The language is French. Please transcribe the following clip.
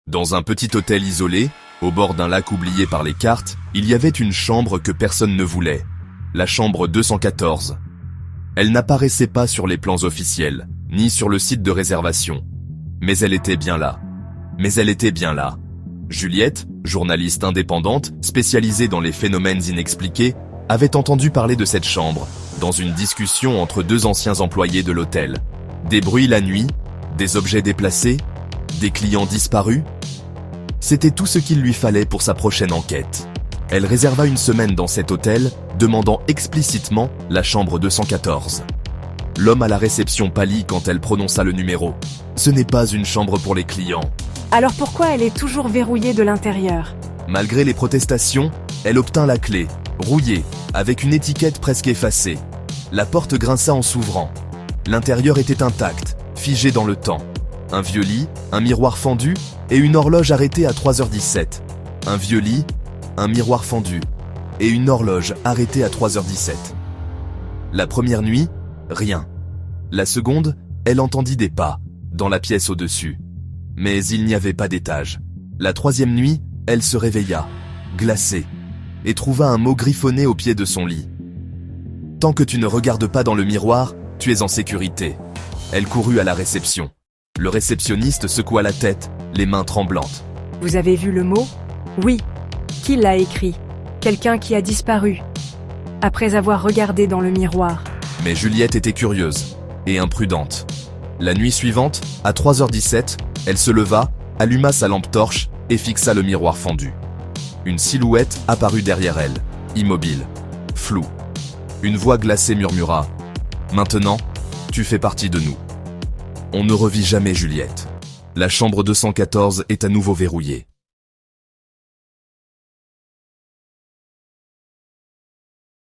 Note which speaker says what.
Speaker 1: Dans un petit hôtel isolé, au bord d'un lac oublié par les cartes, il y avait une chambre que personne ne voulait. La chambre 214. Elle n'apparaissait pas sur les plans officiels, ni sur le site de réservation. Mais elle était bien là. Juliette, journaliste indépendante, spécialisée dans les phénomènes inexpliqués, avait entendu parler de cette chambre, dans une discussion entre deux anciens employés de l'hôtel. Des bruits la nuit, des objets déplacés, des clients disparus. C'était tout ce qu'il lui fallait pour sa prochaine enquête. Elle réserva une semaine dans cet hôtel, demandant explicitement la chambre 214. L'homme à la réception pâlit quand elle prononça le numéro. Ce n'est pas une chambre pour les clients.
Speaker 2: Alors pourquoi elle est toujours verrouillée de l'intérieur?
Speaker 1: Malgré les protestations, elle obtint la clé, rouillée, avec une étiquette presque effacée. La porte grinça en s'ouvrant. L'intérieur était intact, figé dans le temps. Un vieux lit, un miroir fendu et une horloge arrêtée à 3h17. Un vieux lit, un miroir fendu et une horloge arrêtée à 3h17. La première nuit, rien. La seconde, elle entendit des pas, dans la pièce au-dessus. Mais il n'y avait pas d'étage. La troisième nuit, elle se réveilla, glacée, et trouva un mot griffonné au pied de son lit. « Tant que tu ne regardes pas dans le miroir, tu es en sécurité. » Elle courut à la réception. Le réceptionniste secoua la tête, les mains tremblantes.
Speaker 2: « Vous avez vu le mot? Oui. Qui l'a écrit? Quelqu'un qui a disparu. Après avoir regardé dans le miroir. »
Speaker 1: Mais Juliette était curieuse et imprudente. La nuit suivante, à 3h17, elle se leva, alluma sa lampe torche et fixa le miroir fendu. Une silhouette apparut derrière elle, immobile, floue. Une voix glacée murmura « Maintenant, tu fais partie de nous. » On ne revit jamais Juliette. La chambre 214 est à nouveau verrouillée.